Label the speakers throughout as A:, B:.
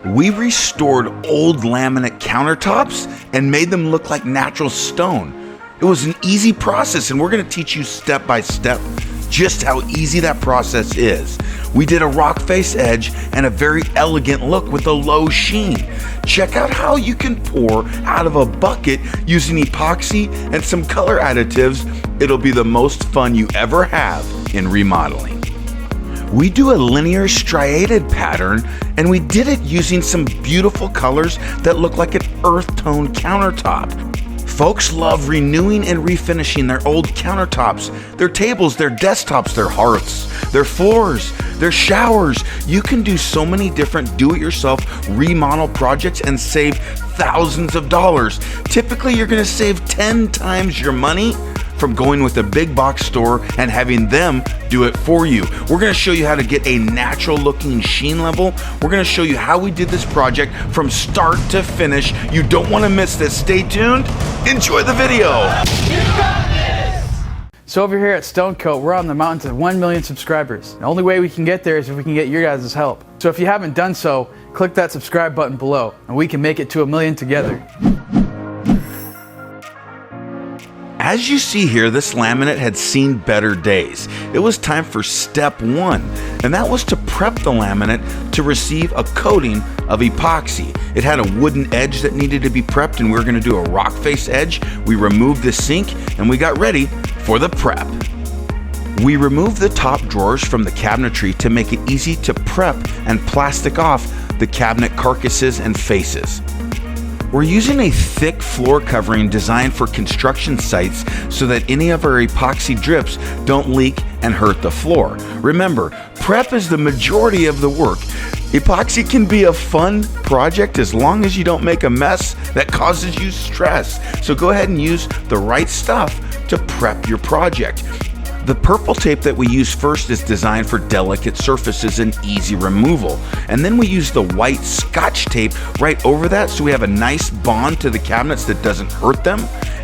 A: We restored old laminate countertops and made them look like natural stone. It was an easy process, and we're going to teach you step by step just how easy that process is. We did a rock face edge and a very elegant look with a low sheen. Check out how you can pour out of a bucket using epoxy and some color additives. It'll be the most fun you ever have in remodeling. We do a linear striated pattern, and we did it using some beautiful colors that look like an earth tone countertop. Folks love renewing and refinishing their old countertops, their tables, their desktops, their hearths, their floors, their showers. You can do so many different do-it-yourself remodel projects and save thousands of dollars. Typically, you're going to save 10 times your money from going with a big box store and having them do it for you. We're going to show you how to get a natural looking sheen level. We're going to show you how we did this project from start to finish. You don't want to miss this. Stay tuned. Enjoy the video.
B: So over here at Stone Coat, we're on the mountain to 1 million subscribers. The only way we can get there is if we can get your guys' help. So if you haven't done so, click that subscribe button below and we can make it to 1 million together.
A: As you see here, this laminate had seen better days. It was time for step one, and that was to prep the laminate to receive a coating of epoxy. It had a wooden edge that needed to be prepped, and we were going to do a rock face edge. We removed the sink, and we got ready for the prep. We removed the top drawers from the cabinetry to make it easy to prep and plastic off the cabinet carcasses and faces. We're using a thick floor covering designed for construction sites so that any of our epoxy drips don't leak and hurt the floor. Remember, prep is the majority of the work. Epoxy can be a fun project as long as you don't make a mess that causes you stress. So go ahead and use the right stuff to prep your project. The purple tape that we use first is designed for delicate surfaces and easy removal. And then we use the white Scotch tape right over that so we have a nice bond to the cabinets that doesn't hurt them.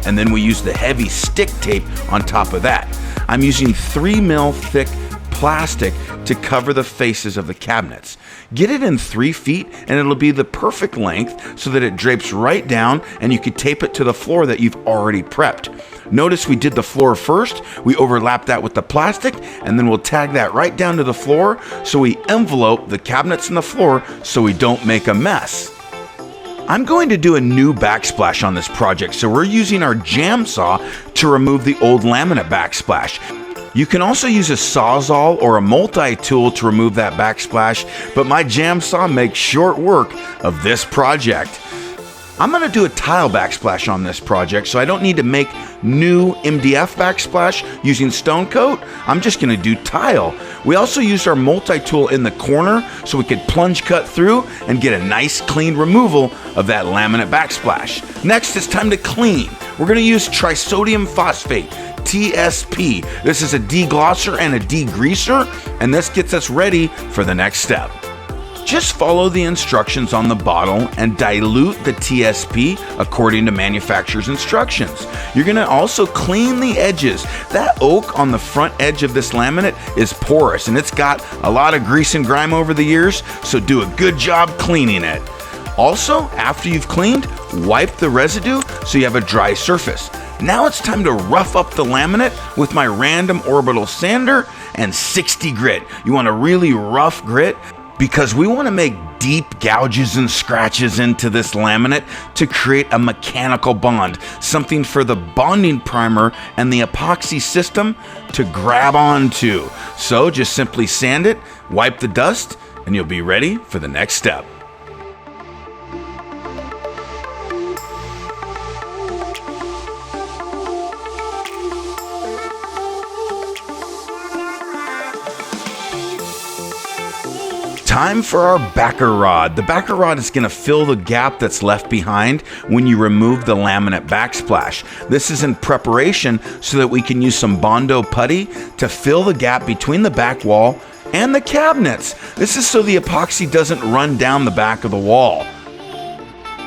A: And then we use the heavy stick tape on top of that. I'm using 3 mil thick plastic to cover the faces of the cabinets. Get it in 3 feet and it'll be the perfect length so that it drapes right down and you can tape it to the floor that you've already prepped. Notice we did the floor first, we overlap that with the plastic, and then we'll tag that right down to the floor so we envelope the cabinets and the floor so we don't make a mess. I'm going to do a new backsplash on this project, so we're using our jam saw to remove the old laminate backsplash. You can also use a Sawzall or a multi-tool to remove that backsplash, but my jam saw makes short work of this project. I'm going to do a tile backsplash on this project, so I don't need to make new MDF backsplash using Stone Coat. I'm just going to do tile. We also used our multi-tool in the corner so we could plunge cut through and get a nice clean removal of that laminate backsplash. Next, it's time to clean. We're going to use trisodium phosphate, TSP. This is a deglosser and a degreaser, and this gets us ready for the next step. Just follow the instructions on the bottle and dilute the TSP according to manufacturer's instructions. You're going to also clean the edges. That oak on the front edge of this laminate is porous and it's got a lot of grease and grime over the years, so do a good job cleaning it. Also, after you've cleaned, wipe the residue so you have a dry surface. Now it's time to rough up the laminate with my random orbital sander and 60 grit. You want a really rough grit because we want to make deep gouges and scratches into this laminate to create a mechanical bond, something for the bonding primer and the epoxy system to grab onto. So just simply sand it, wipe the dust, and you'll be ready for the next step. Time for our backer rod. The backer rod is going to fill the gap that's left behind when you remove the laminate backsplash. This is in preparation so that we can use some Bondo putty to fill the gap between the back wall and the cabinets. This is so the epoxy doesn't run down the back of the wall.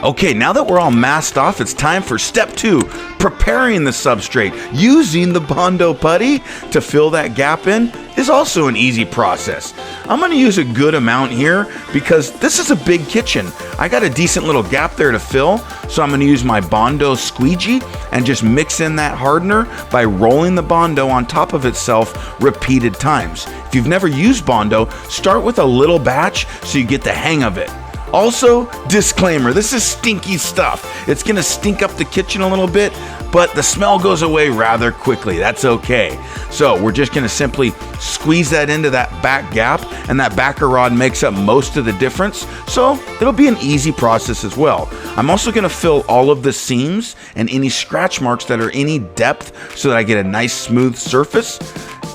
A: Okay, now that we're all masked off, it's time for step 2, preparing the substrate. Using the Bondo putty to fill that gap in is also an easy process. I'm going to use a good amount here because this is a big kitchen. I got a decent little gap there to fill, so I'm going to use my Bondo squeegee and just mix in that hardener by rolling the Bondo on top of itself repeated times. If you've never used Bondo, start with a little batch so you get the hang of it. Also, disclaimer, this is stinky stuff. It's gonna stink up the kitchen a little bit, but the smell goes away rather quickly. That's okay. So we're just gonna simply squeeze that into that back gap, and that backer rod makes up most of the difference. So it'll be an easy process as well. I'm also gonna fill all of the seams and any scratch marks that are any depth so that I get a nice smooth surface.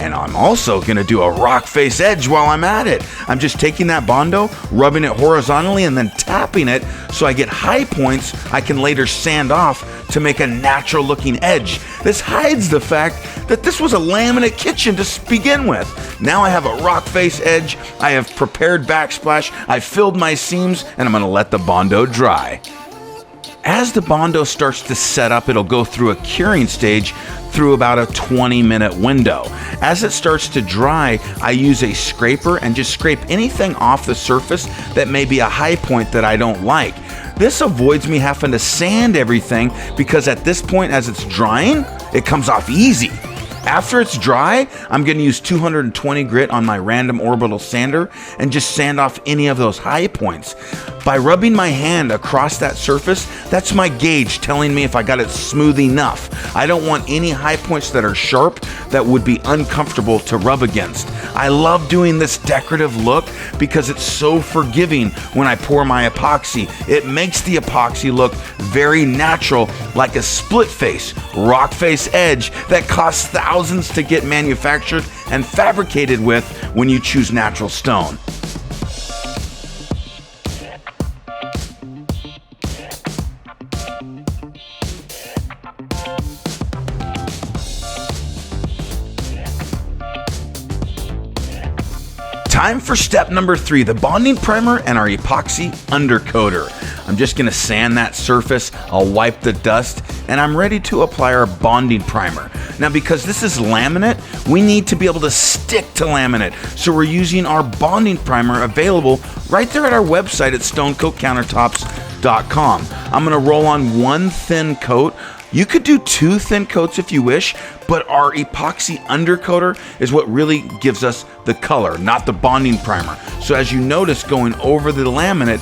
A: And I'm also gonna do a rock face edge while I'm at it. I'm just taking that Bondo, rubbing it horizontally, and then tapping it so I get high points I can later sand off to make a natural looking edge. This hides the fact that this was a laminate kitchen to begin with. Now I have a rock face edge, I have prepared backsplash, I've filled my seams, and I'm gonna let the Bondo dry. As the Bondo starts to set up, it'll go through a curing stage through about a 20-minute window. As it starts to dry, I use a scraper and just scrape anything off the surface that may be a high point that I don't like. This avoids me having to sand everything because at this point, as it's drying, it comes off easy. After it's dry, I'm going to use 220 grit on my random orbital sander and just sand off any of those high points. By rubbing my hand across that surface, that's my gauge telling me if I got it smooth enough. I don't want any high points that are sharp that would be uncomfortable to rub against. I love doing this decorative look because it's so forgiving when I pour my epoxy. It makes the epoxy look very natural, like a split face, rock face edge that costs thousands to get manufactured and fabricated with when you choose natural stone. Time for step number 3, the bonding primer and our epoxy undercoater. I'm just gonna sand that surface, I'll wipe the dust, and I'm ready to apply our bonding primer. Now, because this is laminate, we need to be able to stick to laminate, so we're using our bonding primer available right there at our website at coatcountertops.com. I'm gonna roll on one thin coat. You could do 2 thin coats if you wish, but our epoxy undercoater is what really gives us the color, not the bonding primer. So as you notice going over the laminate,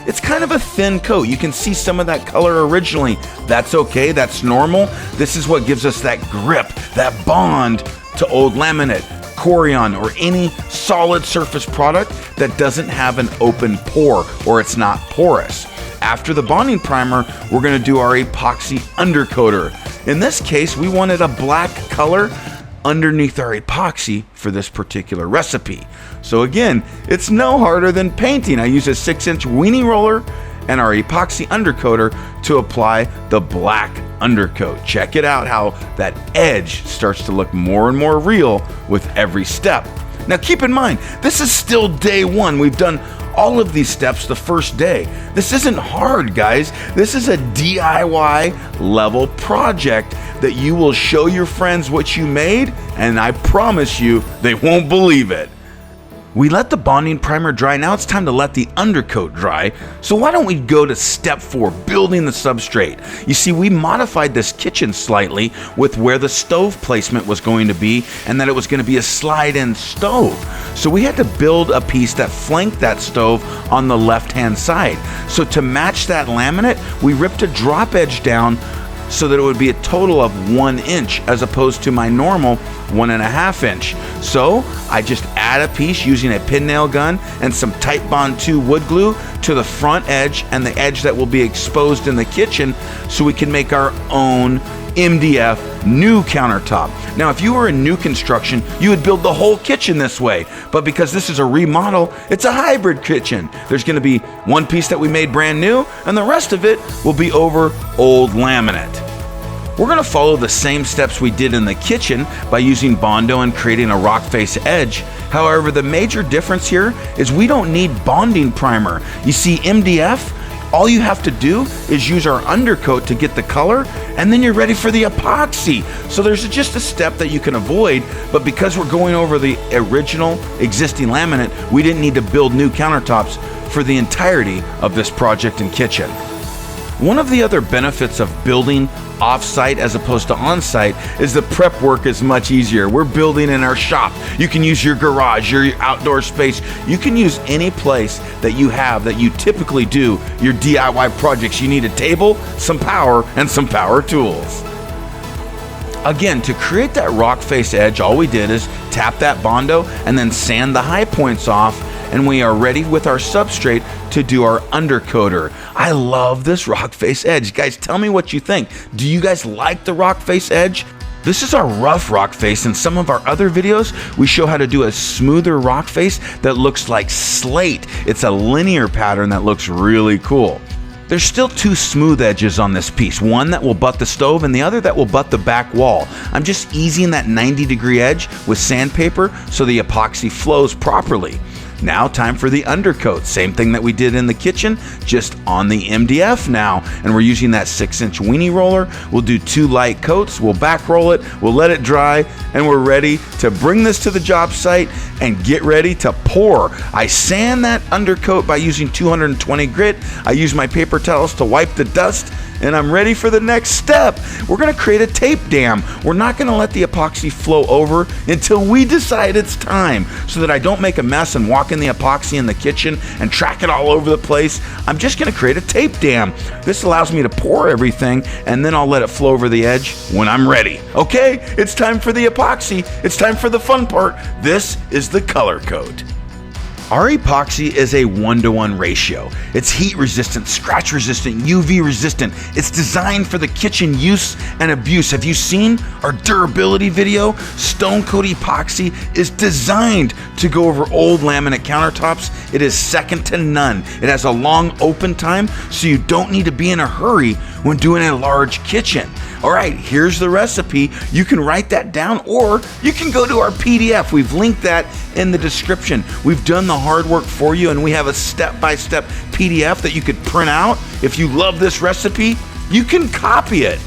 A: it's kind of a thin coat. You can see some of that color originally. That's okay, that's normal. This is what gives us that grip, that bond to old laminate, Corian, or any solid surface product that doesn't have an open pore or it's not porous. After the bonding primer, we're gonna do our epoxy undercoater. In this case, we wanted a black color underneath our epoxy for this particular recipe. So again, it's no harder than painting. I use a 6-inch weenie roller and our epoxy undercoater to apply the black undercoat. Check it out how that edge starts to look more and more real with every step. Now keep in mind, this is still day 1. We've done all of these steps the first day. This isn't hard, guys. This is a DIY level project that you will show your friends what you made, and I promise you they won't believe it. We let the bonding primer dry. Now it's time to let the undercoat dry. So why don't we go to step 4, building the substrate. You see, we modified this kitchen slightly with where the stove placement was going to be and that it was going to be a slide-in stove. So we had to build a piece that flanked that stove on the left-hand side. So to match that laminate, we ripped a drop edge down so that it would be a total of 1 inch as opposed to my normal 1.5 inch. So I just add a piece using a pin nail gun and some Titebond 2 wood glue to the front edge and the edge that will be exposed in the kitchen so we can make our own MDF new countertop. Now, if you were in new construction, you would build the whole kitchen this way, but because this is a remodel, it's a hybrid kitchen. There's going to be one piece that we made brand new, and the rest of it will be over old laminate. We're going to follow the same steps we did in the kitchen by using Bondo and creating a rock face edge. However, the major difference here is we don't need bonding primer. You see, MDF All you have to do is use our undercoat to get the color, and then you're ready for the epoxy. So there's just a step that you can avoid, but because we're going over the original existing laminate, we didn't need to build new countertops for the entirety of this project and kitchen. One of the other benefits of building off-site as opposed to on-site is the prep work is much easier. We're building in our shop. You can use your garage, your outdoor space. You can use any place that you have that you typically do your DIY projects. You need a table, some power, and some power tools. Again, to create that rock face edge, all we did is tap that Bondo and then sand the high points off, and we are ready with our substrate to do our undercoater. I love this rock face edge. Guys, tell me what you think. Do you guys like the rock face edge? This is our rough rock face. In some of our other videos, we show how to do a smoother rock face that looks like slate. It's a linear pattern that looks really cool. There's still two smooth edges on this piece, one that will butt the stove and the other that will butt the back wall. I'm just easing that 90-degree edge with sandpaper so the epoxy flows properly. Now time for the undercoat. Same thing that we did in the kitchen, just on the MDF now. And we're using that 6-inch weenie roller. We'll do 2 light coats, we'll back roll it, we'll let it dry, and we're ready to bring this to the job site and get ready to pour. I sand that undercoat by using 220 grit. I use my paper towels to wipe the dust, and I'm ready for the next step. We're gonna create a tape dam. We're not gonna let the epoxy flow over until we decide it's time, so that I don't make a mess and walk in the epoxy in the kitchen and track it all over the place. I'm just gonna create a tape dam. This allows me to pour everything, and then I'll let it flow over the edge when I'm ready. Okay, it's time for the epoxy. It's time for the fun part. This is the color coat. Our epoxy is a 1-to-1 ratio. It's heat resistant, scratch resistant, UV resistant. It's designed for the kitchen use and abuse. Have you seen our durability video? Stone Coat Epoxy is designed to go over old laminate countertops. It is second to none. It has a long open time, so you don't need to be in a hurry when doing a large kitchen. All right, here's the recipe. You can write that down, or you can go to our PDF. We've linked that in the description. We've done the hard work for you, and we have a step-by-step PDF that you could print out. If you love this recipe, you can copy it.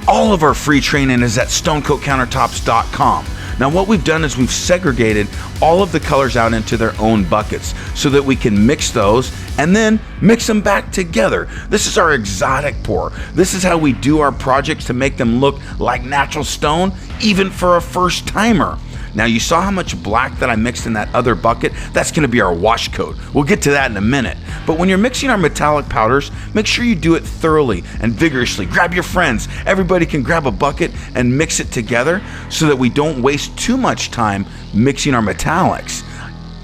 A: All of our free training is at stonecoatcountertops.com. Now what we've done is we've segregated all of the colors out into their own buckets so that we can mix those and then mix them back together. This is our exotic pour. This is how we do our projects to make them look like natural stone, even for a first timer. Now you saw how much black that I mixed in that other bucket? That's gonna be our wash coat. We'll get to that in a minute. But when you're mixing our metallic powders, make sure you do it thoroughly and vigorously. Grab your friends. Everybody can grab a bucket and mix it together so that we don't waste too much time mixing our metallics.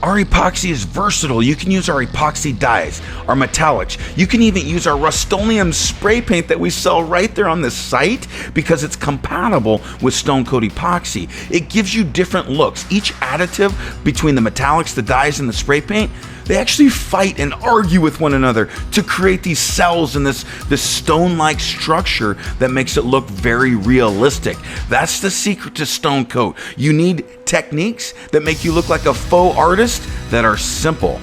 A: Our epoxy is versatile. You can use our epoxy dyes, our metallics. You can even use our Rust-Oleum spray paint that we sell right there on the site because it's compatible with Stone Coat Epoxy. It gives you different looks. Each additive between the metallics, the dyes, and the spray paint, they actually fight and argue with one another to create these cells and this stone-like structure that makes it look very realistic. That's the secret to Stone Coat. You need techniques that make you look like a faux artist that are simple.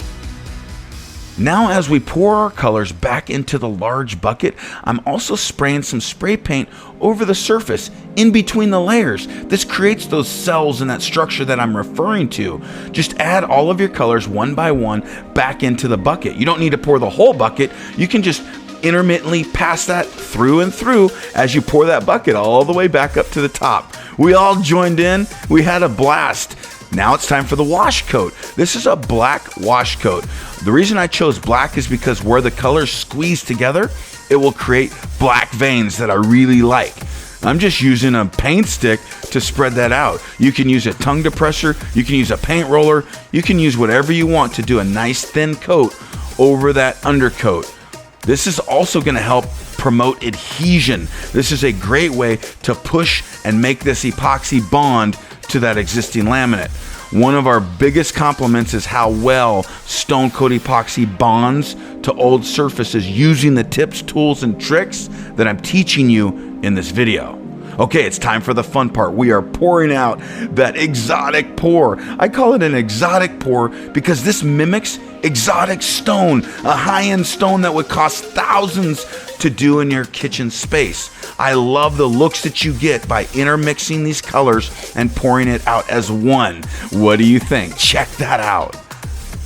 A: Now as we pour our colors back into the large bucket, I'm also spraying some spray paint over the surface in between the layers. This creates those cells and that structure that I'm referring to. Just add all of your colors one by one back into the bucket. You don't need to pour the whole bucket. You can just intermittently pass that through and through as you pour that bucket all the way back up to the top. We all joined in. We had a blast. Now it's time for the wash coat. This is a black wash coat. The reason I chose black is because where the colors squeeze together, it will create black veins that I really like. I'm just using a paint stick to spread that out. You can use a tongue depressor, you can use a paint roller, you can use whatever you want to do a nice thin coat over that undercoat. This is also going to help promote adhesion. This is a great way to push and make this epoxy bond to that existing laminate. One of our biggest compliments is how well Stone Coat Epoxy bonds to old surfaces using the tips, tools, and tricks that I'm teaching you in this video. Okay, it's time for the fun part. We are pouring out that exotic pour. I call it an exotic pour because this mimics exotic stone, a high-end stone that would cost thousands to do in your kitchen space. I love the looks that you get by intermixing these colors and pouring it out as one. What do you think? Check that out.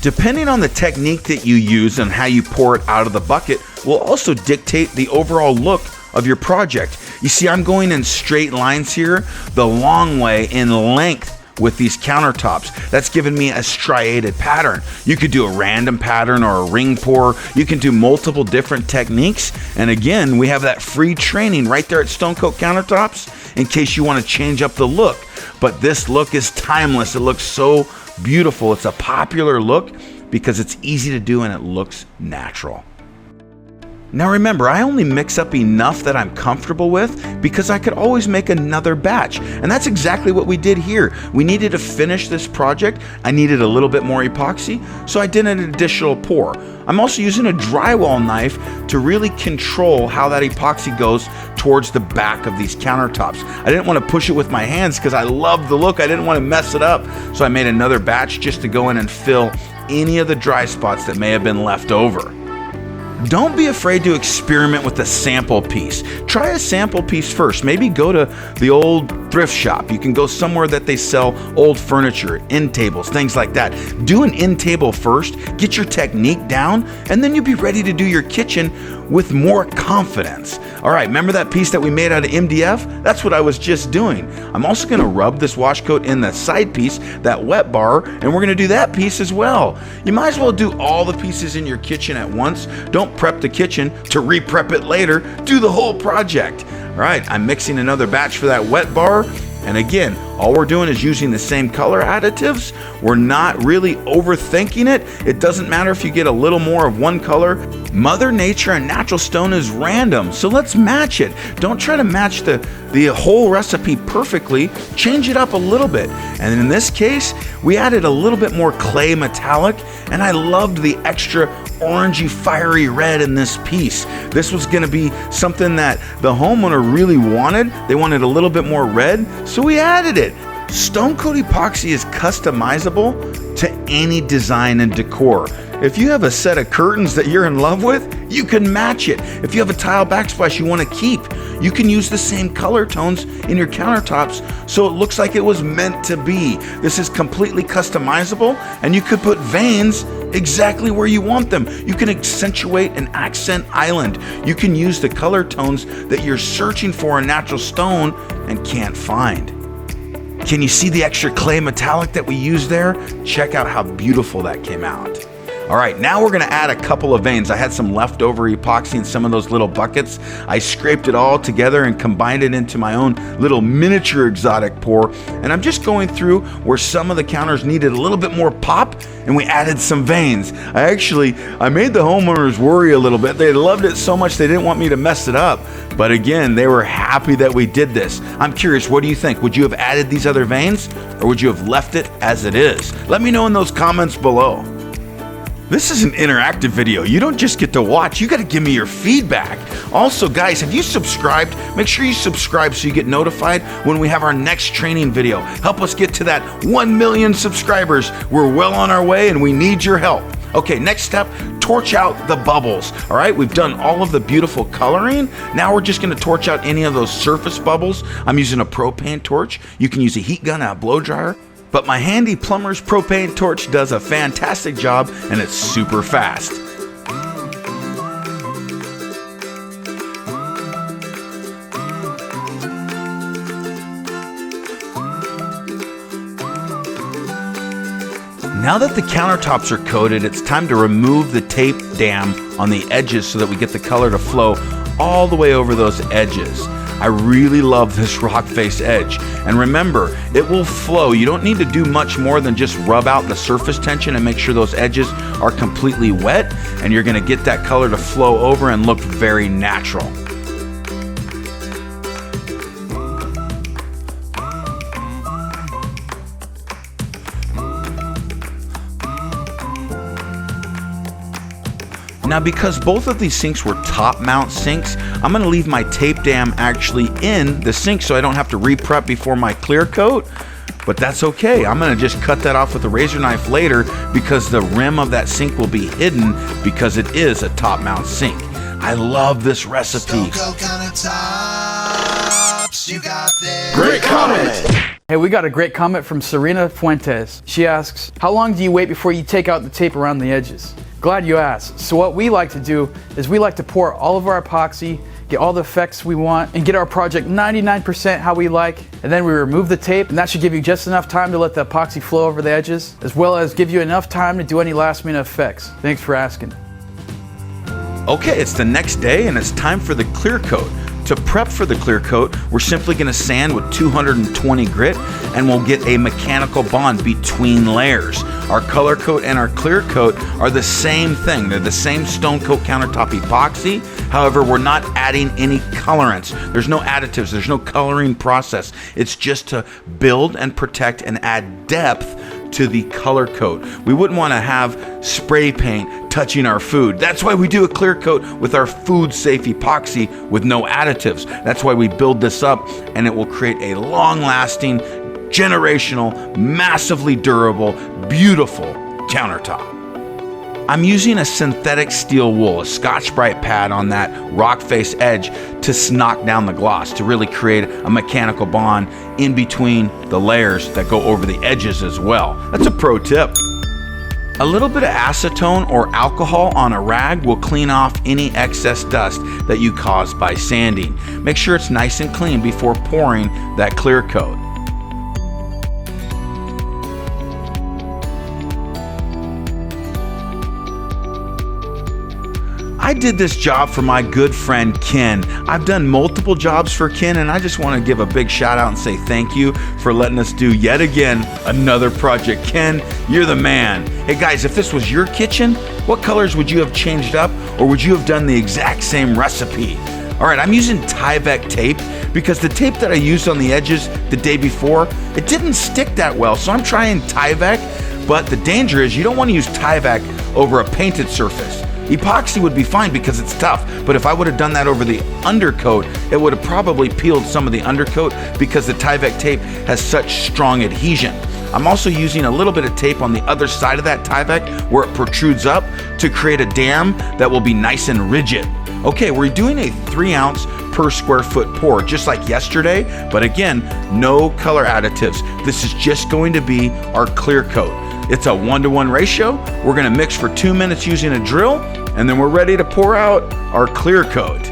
A: Depending on the technique that you use and how you pour it out of the bucket will also dictate the overall look of your project. You see, I'm going in straight lines here, the long way in length with these countertops. That's given me a striated pattern. You could do a random pattern or a ring pour. You can do multiple different techniques. And again, we have that free training right there at Coat Countertops in case you want to change up the look. But this look is timeless. It looks so beautiful. It's a popular look because it's easy to do and it looks natural. Now remember, I only mix up enough that I'm comfortable with because I could always make another batch. And that's exactly what we did here. We needed to finish this project. I needed a little bit more epoxy, so I did an additional pour. I'm also using a drywall knife to really control how that epoxy goes towards the back of these countertops. I didn't want to push it with my hands because I love the look. I didn't want to mess it up. So I made another batch just to go in and fill any of the dry spots that may have been left over. Don't be afraid to experiment with a sample piece. Try a sample piece first. Maybe go to the old thrift shop. You can go somewhere that they sell old furniture, end tables, things like that. Do an end table first, get your technique down, and then you'll be ready to do your kitchen with more confidence. All right, remember that piece that we made out of MDF? That's what I was just doing. I'm also gonna rub this wash coat in the side piece, that wet bar, and we're gonna do that piece as well. You might as well do all the pieces in your kitchen at once. Don't prep the kitchen to re-prep it later. Do the whole project. All right, I'm mixing another batch for that wet bar. And again, all we're doing is using the same color additives. We're not really overthinking it. It doesn't matter if you get a little more of one color. Mother Nature and natural stone is random, so let's match it. Don't try to match the whole recipe perfectly. Change it up a little bit. And in this case, we added a little bit more clay metallic, and I loved the extra orangey fiery red in this piece. This was going to be something that the homeowner really wanted. They wanted a little bit more red, so we added it. Coat Epoxy is customizable to any design and decor. If you have a set of curtains that you're in love with, you can match it. If you have a tile backsplash you want to keep, you can use the same color tones in your countertops so it looks like it was meant to be. This is completely customizable, and you could put veins exactly where you want them. You can accentuate an accent island. You can use the color tones that you're searching for in natural stone and can't find. Can you see the extra clay metallic that we used there? Check out how beautiful that came out. All right, now we're gonna add a couple of veins. I had some leftover epoxy in some of those little buckets. I scraped it all together and combined it into my own little miniature exotic pour. And I'm just going through where some of the counters needed a little bit more pop, and we added some veins. I made the homeowners worry a little bit. They loved it so much they didn't want me to mess it up. But again, they were happy that we did this. I'm curious, what do you think? Would you have added these other veins, or would you have left it as it is? Let me know in those comments below. This is an interactive video. You don't just get to watch, you gotta give me your feedback. Also, guys, have you subscribed? Make sure you subscribe so you get notified when we have our next training video. Help us get to that 1 million subscribers. We're well on our way and we need your help. Okay, next step, torch out the bubbles. All right, we've done all of the beautiful coloring. Now we're just gonna torch out any of those surface bubbles. I'm using a propane torch. You can use a heat gun and a blow dryer. But my handy plumber's propane torch does a fantastic job, and it's super fast. Now that the countertops are coated, it's time to remove the tape dam on the edges so that we get the color to flow all the way over those edges. I really love this rock face edge. And remember, it will flow. You don't need to do much more than just rub out the surface tension and make sure those edges are completely wet, and you're gonna get that color to flow over and look very natural. Now, because both of these sinks were top mount sinks, I'm gonna leave my tape dam actually in the sink so I don't have to re-prep before my clear coat, but that's okay. I'm gonna just cut that off with a razor knife later because the rim of that sink will be hidden because it is a top mount sink. I love this recipe.
C: Coat Countertops, you got this.
A: Great comment!
B: Hey, we got a great comment from Serena Fuentes. She asks, how long do you wait before you take out the tape around the edges? Glad you asked. So what we like to do is we like to pour all of our epoxy, get all the effects we want, and get our project 99% how we like, and then we remove the tape, and that should give you just enough time to let the epoxy flow over the edges, as well as give you enough time to do any last minute effects. Thanks for asking.
A: Okay, it's the next day and it's time for the clear coat. To prep for the clear coat, we're simply gonna sand with 220 grit and we'll get a mechanical bond between layers. Our color coat and our clear coat are the same thing. They're the same Coat Countertop Epoxy. However, we're not adding any colorants. There's no additives, there's no coloring process. It's just to build and protect and add depth to the color coat. We wouldn't want to have spray paint touching our food. That's why we do a clear coat with our food safe epoxy with no additives. That's why we build this up, and it will create a long lasting, generational, massively durable, beautiful countertop. I'm using a synthetic steel wool, a Scotch-Brite pad on that rock face edge to knock down the gloss, to really create a mechanical bond in between the layers that go over the edges as well. That's a pro tip. A little bit of acetone or alcohol on a rag will clean off any excess dust that you cause by sanding. Make sure it's nice and clean before pouring that clear coat. I did this job for my good friend Ken. I've done multiple jobs for Ken, and I just want to give a big shout out and say thank you for letting us do yet again another project. Ken, you're the man. Hey guys, if this was your kitchen, what colors would you have changed up, or would you have done the exact same recipe? All right, I'm using Tyvek tape because the tape that I used on the edges the day before, it didn't stick that well, so I'm trying Tyvek, but the danger is you don't want to use Tyvek over a painted surface. Epoxy would be fine because it's tough, but if I would have done that over the undercoat, it would have probably peeled some of the undercoat because the Tyvek tape has such strong adhesion. I'm also using a little bit of tape on the other side of that Tyvek where it protrudes up to create a dam that will be nice and rigid. Okay, we're doing a 3 ounce per square foot pour, just like yesterday, but again, no color additives. This is just going to be our clear coat. It's a 1-to-1 ratio. We're gonna mix for 2 minutes using a drill, and then we're ready to pour out our clear coat.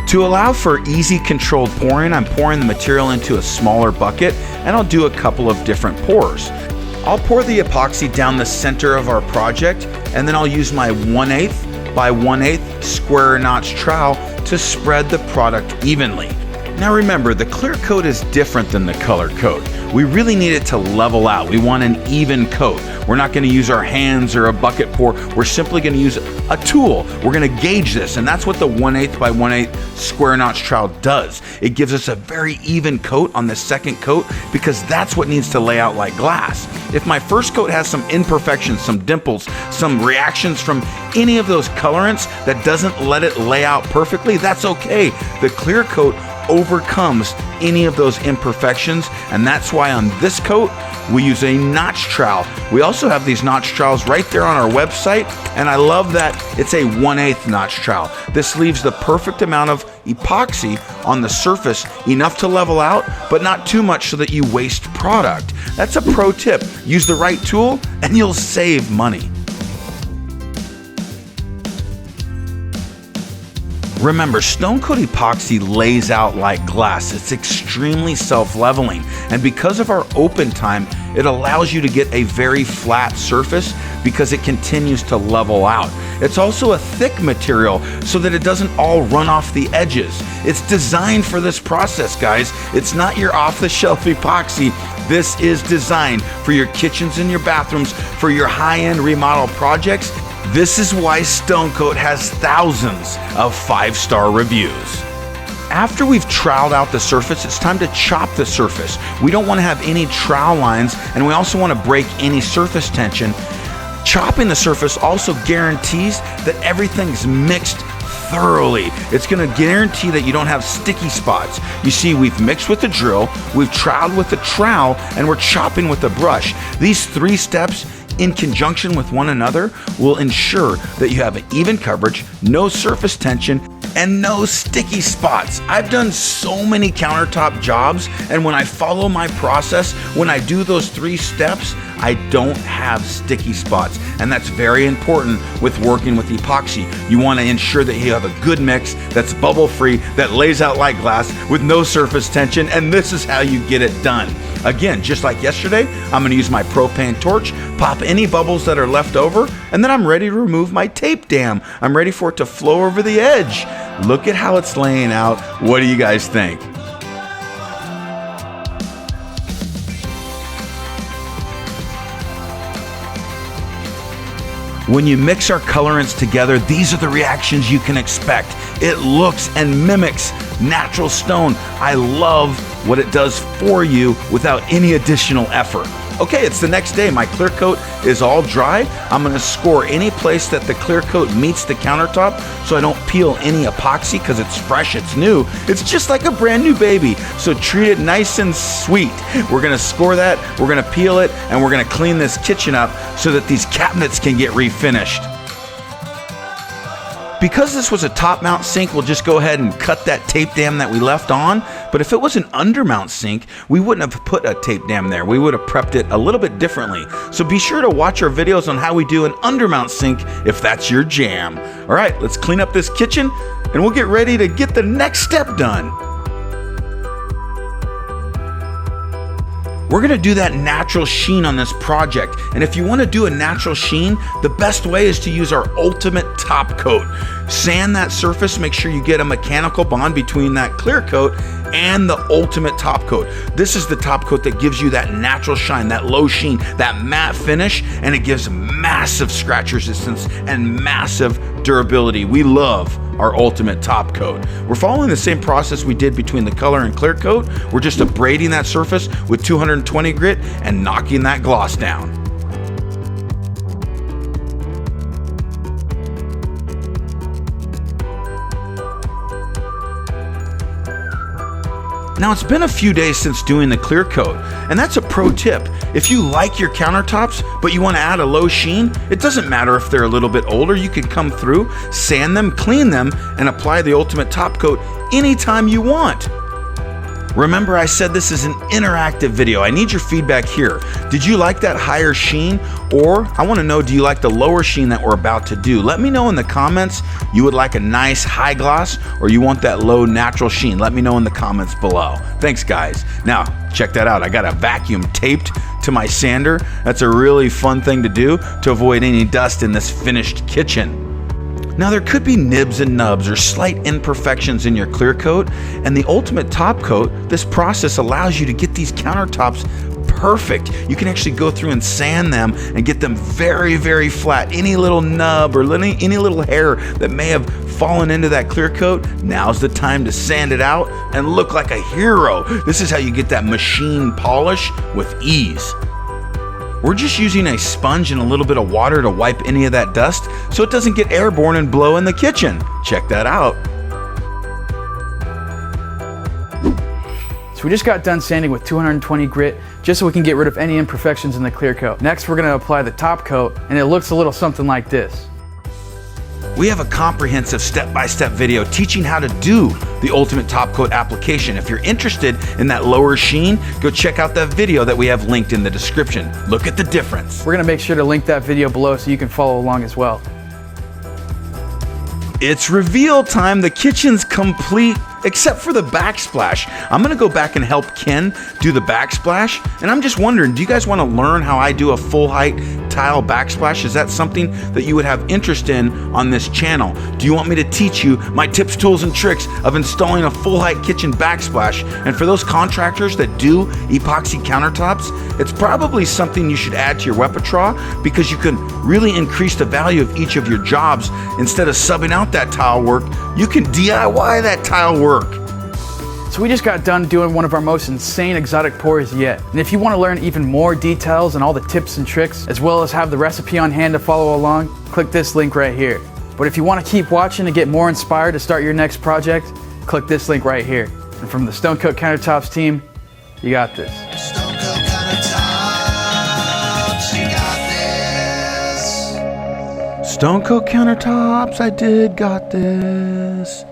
A: To allow for easy controlled pouring, I'm pouring the material into a smaller bucket, and I'll do a couple of different pours. I'll pour the epoxy down the center of our project, and then I'll use my 1/8 by 1/8 square notch trowel to spread the product evenly. Now remember, the clear coat is different than the color coat. We really need it to level out. We want an even coat. We're not going to use our hands or a bucket pour. We're simply going to use a tool. We're going to gauge this, and that's what the 1/8 by 1/8 square notch trowel does. It gives us a very even coat on the second coat because that's what needs to lay out like glass. If my first coat has some imperfections, some dimples, some reactions from any of those colorants that doesn't let it lay out perfectly, that's okay. The clear coat overcomes any of those imperfections, and that's why on this coat we use a notch trowel. We also have these notch trowels right there on our website, and I love that it's a 1/8 notch trowel. This leaves the perfect amount of epoxy on the surface, enough to level out, but not too much so that you waste product. That's a pro tip. Use the right tool and you'll save money. Remember, Coat Epoxy lays out like glass. It's extremely self-leveling, and because of our open time, it allows you to get a very flat surface because it continues to level out. It's also a thick material so that it doesn't all run off the edges. It's designed for this process, guys. It's not your off-the-shelf epoxy. This is designed for your kitchens and your bathrooms, for your high-end remodel projects. This is why Coat has thousands of 5-star reviews. After we've troweled out the surface, it's time to chop the surface. We don't want to have any trowel lines, and we also want to break any surface tension. Chopping the surface also guarantees that everything's mixed thoroughly. It's going to guarantee that you don't have sticky spots. You see, we've mixed with the drill, we've troweled with the trowel, and we're chopping with the brush. These 3 steps in conjunction with one another will ensure that you have an even coverage, no surface tension, and no sticky spots. I've done so many countertop jobs, and when I follow my process, when I do those 3 steps, I don't have sticky spots. And that's very important with working with epoxy. You want to ensure that you have a good mix that's bubble free, that lays out like glass with no surface tension, and this is how you get it done. Again, just like yesterday, I'm going to use my propane torch, pop any bubbles that are left over, and then I'm ready to remove my tape dam. I'm ready for it to flow over the edge. Look at how it's laying out. What do you guys think? When you mix our colorants together, these are the reactions you can expect. It looks and mimics natural stone. I love what it does for you without any additional effort. Okay, it's the next day. My clear coat is all dry. I'm going to score any place that the clear coat meets the countertop so I don't peel any epoxy because it's fresh, it's new. It's just like a brand new baby. So treat it nice and sweet. We're going to score that, we're going to peel it, and we're going to clean this kitchen up so that these cabinets can get refinished. Because this was a top mount sink, we'll just go ahead and cut that tape dam that we left on. But if it was an undermount sink, we wouldn't have put a tape dam there. We would have prepped it a little bit differently. So be sure to watch our videos on how we do an undermount sink if that's your jam. All right, let's clean up this kitchen and we'll get ready to get the next step done. We're gonna do that natural sheen on this project. And if you wanna do a natural sheen, the best way is to use our ultimate top coat. Sand that surface, make sure you get a mechanical bond between that clear coat and the ultimate top coat. This is the top coat that gives you that natural shine, that low sheen, that matte finish, and it gives massive scratch resistance and massive durability. We love our ultimate top coat. We're following the same process we did between the color and clear coat. We're just abrading that surface with 220 grit and knocking that gloss down. Now, it's been a few days since doing the clear coat, and that's a pro tip. If you like your countertops, but you want to add a low sheen, it doesn't matter if they're a little bit older. You can come through, sand them, clean them, and apply the ultimate top coat anytime you want. Remember, I said this is an interactive video. I need your feedback here. Did you like that higher sheen? Or I want to know, do you like the lower sheen that we're about to do? Let me know in the comments you would like a nice high gloss or you want that low natural sheen. Let me know in the comments below. Thanks, guys. Now, check that out. I got a vacuum taped to my sander. That's a really fun thing to do to avoid any dust in this finished kitchen. Now, there could be nibs and nubs or slight imperfections in your clear coat, and the ultimate top coat, this process allows you to get these countertops perfect. You can actually go through and sand them and get them very, very flat. Any little nub or any little hair that may have fallen into that clear coat, now's the time to sand it out and look like a hero. This is how you get that machine polish with ease. We're just using a sponge and a little bit of water to wipe any of that dust so it doesn't get airborne and blow in the kitchen. Check that out.
B: So we just got done sanding with 220 grit just so we can get rid of any imperfections in the clear coat. Next, we're gonna apply the top coat, and it looks a little something like this.
A: We have a comprehensive step-by-step video teaching how to do the ultimate top coat application. If you're interested in that lower sheen, go check out that video that we have linked in the description. Look at the difference.
B: We're gonna make sure to link that video below so you can follow along as well.
A: It's reveal time. The kitchen's complete except for the backsplash. I'm gonna go back and help Ken do the backsplash, and I'm just wondering, do you guys wanna learn how I do a full height tile backsplash? Is that something that you would have interest in on this channel? Do you want me to teach you my tips, tools, and tricks of installing a full height kitchen backsplash? And for those contractors that do epoxy countertops, it's probably something you should add to your repertoire because you can really increase the value of each of your jobs. Instead of subbing out that tile work, you can DIY that tile work.
B: So we just got done doing one of our most insane exotic pours yet. And if you want to learn even more details and all the tips and tricks, as well as have the recipe on hand to follow along, click this link right here. But if you want to keep watching to get more inspired to start your next project, click this link right here. And from the Coat Countertops team, you got this.
C: Coat Countertops, you got this.
A: Coat Countertops, I did got this.